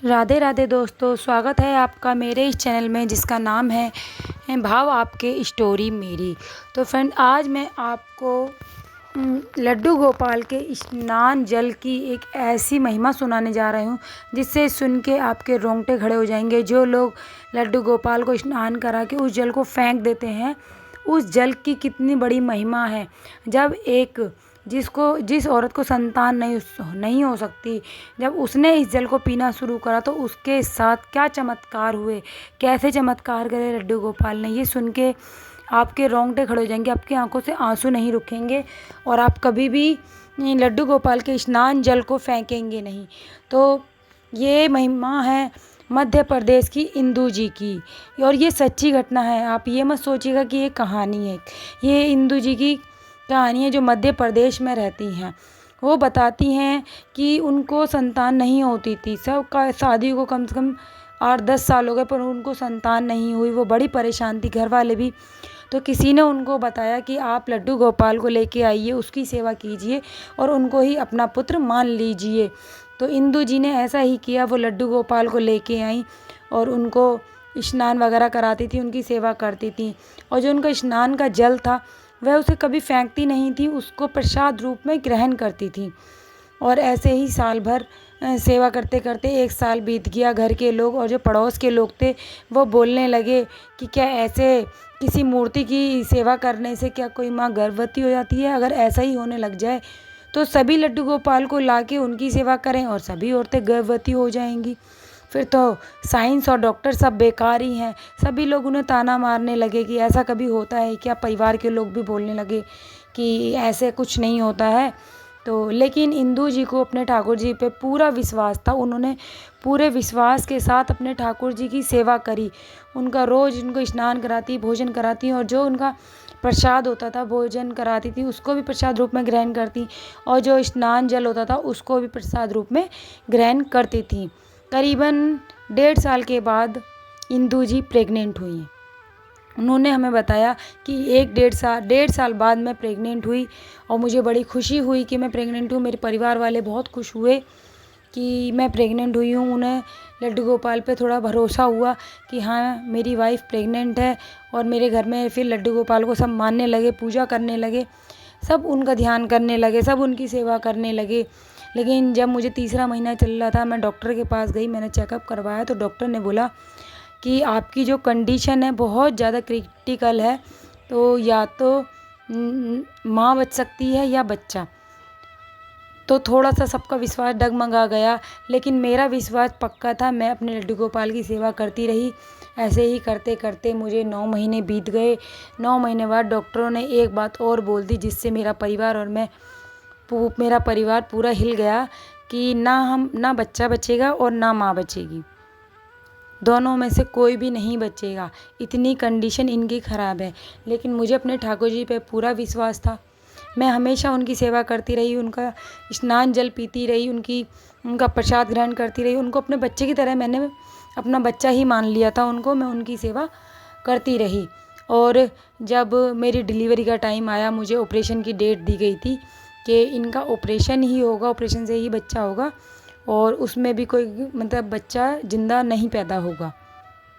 राधे राधे दोस्तों, स्वागत है आपका मेरे इस चैनल में जिसका नाम है भाव आपके स्टोरी मेरी। तो फ्रेंड, आज मैं आपको लड्डू गोपाल के स्नान जल की एक ऐसी महिमा सुनाने जा रही हूँ जिससे सुन के आपके रोंगटे खड़े हो जाएंगे। जो लोग लड्डू गोपाल को स्नान करा के उस जल को फेंक देते हैं, उस जल की कितनी बड़ी महिमा है। जब जिस औरत को संतान नहीं हो सकती, जब उसने इस जल को पीना शुरू करा तो उसके साथ क्या चमत्कार हुए, कैसे चमत्कार करे लड्डू गोपाल ने, ये सुन के आपके रोंगटे खड़े हो जाएंगे, आपकी आंखों से आंसू नहीं रुकेंगे और आप कभी भी लड्डू गोपाल के स्नान जल को फेंकेंगे नहीं। तो ये महिमा है मध्य प्रदेश की इंदू जी की, और ये सच्ची घटना है। आप ये मत सोचिएगा कि ये कहानी है, ये इंदू जी की कहानी है जो मध्य प्रदेश में रहती हैं। वो बताती हैं कि उनको संतान नहीं होती थी, सबका शादी को कम से कम 8-10 साल हो गए पर उनको संतान नहीं हुई। वो बड़ी परेशान थी, घर वाले भी। तो किसी ने उनको बताया कि आप लड्डू गोपाल को लेके आइए, उसकी सेवा कीजिए और उनको ही अपना पुत्र मान लीजिए। तो इंदू जी ने ऐसा ही किया, वो लड्डू गोपाल को लेके आई और उनको स्नान वगैरह कराती थी, उनकी सेवा करती थी। और जो उनका स्नान का जल था वह उसे कभी फेंकती नहीं थी, उसको प्रसाद रूप में ग्रहण करती थी। और ऐसे ही साल भर सेवा करते करते 1 साल बीत गया। घर के लोग और जो पड़ोस के लोग थे वो बोलने लगे कि क्या ऐसे किसी मूर्ति की सेवा करने से क्या कोई माँ गर्भवती हो जाती है? अगर ऐसा ही होने लग जाए तो सभी लड्डू गोपाल को लाके उनकी सेवा करें और सभी औरतें गर्भवती हो जाएंगी। फिर तो साइंस और डॉक्टर सब बेकार ही हैं। सभी लोग उन्हें ताना मारने लगे कि ऐसा कभी होता है क्या? परिवार के लोग भी बोलने लगे कि ऐसे कुछ नहीं होता है। तो लेकिन इंदू जी को अपने ठाकुर जी पे पूरा विश्वास था। उन्होंने पूरे विश्वास के साथ अपने ठाकुर जी की सेवा करी। उनका रोज़ उनको स्नान कराती, भोजन कराती, और जो उनका प्रसाद होता था भोजन कराती थी उसको भी प्रसाद रूप में ग्रहण करती, और जो स्नान जल होता था उसको भी प्रसाद रूप में ग्रहण करती थी। करीबन 1.5 साल के बाद इंदू जी प्रेग्नेंट हुई। उन्होंने हमें बताया कि 1-1.5 साल बाद मैं प्रेग्नेंट हुई और मुझे बड़ी खुशी हुई कि मैं प्रेग्नेंट हूँ। मेरे परिवार वाले बहुत खुश हुए कि मैं प्रेग्नेंट हुई हूँ। उन्हें लड्डू गोपाल पे थोड़ा भरोसा हुआ कि हाँ, मेरी वाइफ प्रेग्नेंट है। और मेरे घर में फिर लड्डू गोपाल को सब मानने लगे, पूजा करने लगे, सब उनका ध्यान करने लगे, सब उनकी सेवा करने लगे। लेकिन जब मुझे तीसरा महीना चल रहा था, मैं डॉक्टर के पास गई, मैंने चेकअप करवाया तो डॉक्टर ने बोला कि आपकी जो कंडीशन है बहुत ज़्यादा क्रिटिकल है, तो या तो माँ बच सकती है या बच्चा। तो थोड़ा सा सबका विश्वास डगमगा गया, लेकिन मेरा विश्वास पक्का था। मैं अपने लड्डू गोपाल की सेवा करती रही। ऐसे ही करते करते मुझे 9 महीने बीत गए। 9 महीने बाद डॉक्टरों ने एक बात और बोल दी जिससे मेरा परिवार पूरा हिल गया कि ना बच्चा बचेगा और ना माँ बचेगी, दोनों में से कोई भी नहीं बचेगा। इतनी कंडीशन इनकी ख़राब है। लेकिन मुझे अपने ठाकुर जी पे पूरा विश्वास था। मैं हमेशा उनकी सेवा करती रही, उनका स्नान जल पीती रही, उनका प्रसाद ग्रहण करती रही। उनको अपने बच्चे की तरह मैंने अपना बच्चा ही मान लिया था उनको। मैं उनकी सेवा करती रही। और जब मेरी डिलीवरी का टाइम आया, मुझे ऑपरेशन की डेट दी गई थी कि इनका ऑपरेशन ही होगा, ऑपरेशन से ही बच्चा होगा और उसमें भी कोई मतलब बच्चा ज़िंदा नहीं पैदा होगा,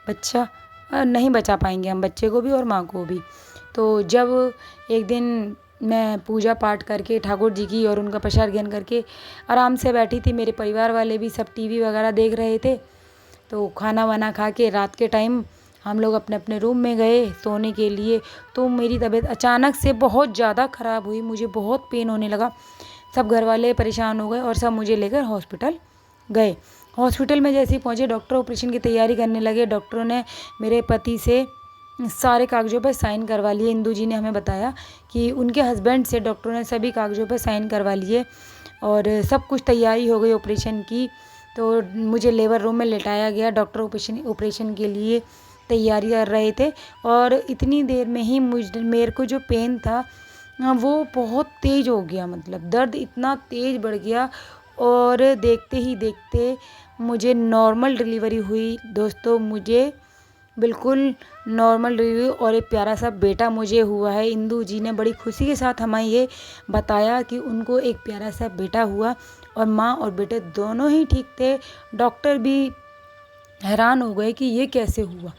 बच्चा नहीं बचा पाएंगे हम, बच्चे को भी और माँ को भी। तो जब एक दिन मैं पूजा पाठ करके ठाकुर जी की और उनका प्रसाद ग्रहण करके आराम से बैठी थी, मेरे परिवार वाले भी सब टीवी वगैरह देख रहे थे। तो खाना वाना खा के रात के टाइम हम लोग अपने अपने रूम में गए सोने के लिए। तो मेरी तबीयत अचानक से बहुत ज़्यादा ख़राब हुई, मुझे बहुत पेन होने लगा। सब घर वाले परेशान हो गए और सब मुझे लेकर हॉस्पिटल गए। हॉस्पिटल में जैसे ही पहुँचे, डॉक्टर ऑपरेशन की तैयारी करने लगे। डॉक्टरों ने मेरे पति से सारे कागज़ों पर साइन करवा लिए। इंदू जी ने हमें बताया कि उनके हस्बैंड से डॉक्टरों ने सभी कागज़ों पर साइन करवा लिए और सब कुछ तैयारी हो गई ऑपरेशन की। तो मुझे लेबर रूम में लेटाया गया। डॉक्टर ऑपरेशन के लिए तैयारी कर रहे थे और इतनी देर में ही मेरे को जो पेन था वो बहुत तेज़ हो गया, मतलब दर्द इतना तेज़ बढ़ गया और देखते ही देखते मुझे नॉर्मल डिलीवरी हुई। दोस्तों, मुझे बिल्कुल नॉर्मल डिलीवरी और एक प्यारा सा बेटा मुझे हुआ है। इंदू जी ने बड़ी खुशी के साथ हमें ये बताया कि उनको एक प्यारा सा बेटा हुआ और माँ और बेटे दोनों ही ठीक थे। डॉक्टर भी हैरान हो गए कि ये कैसे हुआ,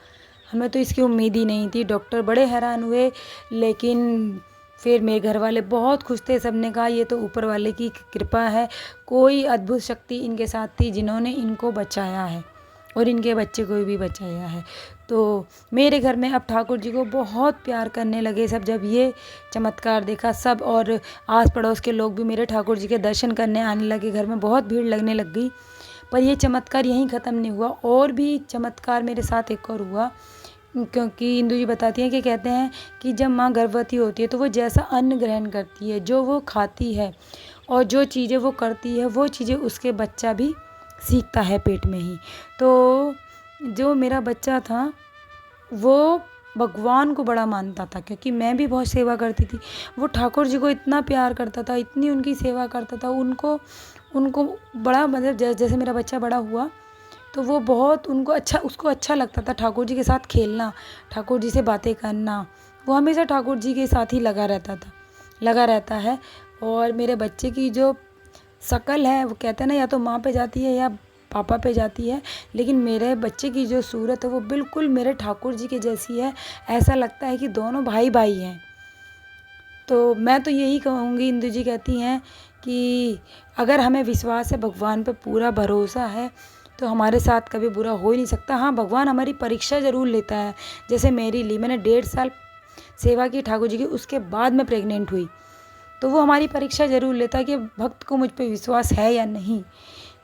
हमें तो इसकी उम्मीद ही नहीं थी। डॉक्टर बड़े हैरान हुए, लेकिन फिर मेरे घर वाले बहुत खुश थे। सब ने कहा ये तो ऊपर वाले की कृपा है, कोई अद्भुत शक्ति इनके साथ थी जिन्होंने इनको बचाया है और इनके बच्चे को भी बचाया है। तो मेरे घर में अब ठाकुर जी को बहुत प्यार करने लगे सब, जब ये चमत्कार देखा सब। और आस पड़ोस के लोग भी मेरे ठाकुर जी के दर्शन करने आने लगे, घर में बहुत भीड़ लगने लग गई। पर ये चमत्कार यहीं ख़त्म नहीं हुआ, और भी चमत्कार मेरे साथ एक और हुआ। क्योंकि हिंदू जी बताती हैं कि कहते हैं कि जब माँ गर्भवती होती है तो वो जैसा अन्न ग्रहण करती है, जो वो खाती है और जो चीज़ें वो करती है, वो चीज़ें उसके बच्चा भी सीखता है पेट में ही। तो जो मेरा बच्चा था वो भगवान को बड़ा मानता था, क्योंकि मैं भी बहुत सेवा करती थी। वो ठाकुर जी को इतना प्यार करता था, इतनी उनकी सेवा करता था, उनको उनको बड़ा, मतलब जैसे मेरा बच्चा बड़ा हुआ तो वो बहुत उसको अच्छा लगता था ठाकुर जी के साथ खेलना, ठाकुर जी से बातें करना। वो हमेशा ठाकुर जी के साथ ही लगा रहता है। और मेरे बच्चे की जो शक्ल है, वो कहते हैं ना, या तो माँ पे जाती है या पापा पे जाती है, लेकिन मेरे बच्चे की जो सूरत है वो बिल्कुल मेरे ठाकुर जी के जैसी है। ऐसा लगता है कि दोनों भाई भाई हैं। तो मैं तो यही कहूँगी, हिंदू जी कहती हैं कि अगर हमें विश्वास है, भगवान पे पूरा भरोसा है, तो हमारे साथ कभी बुरा हो ही नहीं सकता। हाँ, भगवान हमारी परीक्षा ज़रूर लेता है, जैसे मेरी ली। मैंने 1.5 साल सेवा की ठाकुर जी की, उसके बाद मैं प्रेग्नेंट हुई। तो वो हमारी परीक्षा ज़रूर लेता है कि भक्त को मुझ पे विश्वास है या नहीं।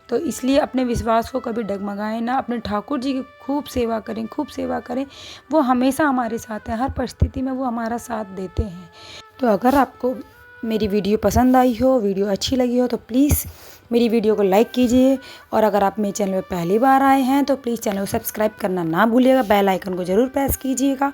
तो इसलिए अपने विश्वास को कभी डगमगाएं ना, अपने ठाकुर जी की खूब सेवा करें। वो हमेशा हमारे साथ हैं, हर परिस्थिति में वो हमारा साथ देते हैं। तो अगर आपको मेरी वीडियो पसंद आई हो, वीडियो अच्छी लगी हो, तो प्लीज़ मेरी वीडियो को लाइक कीजिए। और अगर आप मेरे चैनल में पहली बार आए हैं तो प्लीज़ चैनल को सब्सक्राइब करना ना भूलिएगा, बेल आइकन को ज़रूर प्रेस कीजिएगा।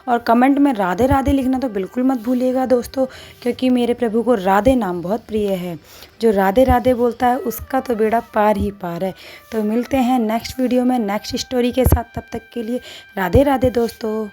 और कमेंट में राधे राधे लिखना तो बिल्कुल मत भूलिएगा दोस्तों, क्योंकि मेरे प्रभु को राधे नाम बहुत प्रिय है। जो राधे राधे बोलता है उसका तो बेड़ा पार ही पार है। तो मिलते हैं नेक्स्ट वीडियो में नेक्स्ट स्टोरी के साथ, तब तक के लिए राधे राधे दोस्तों।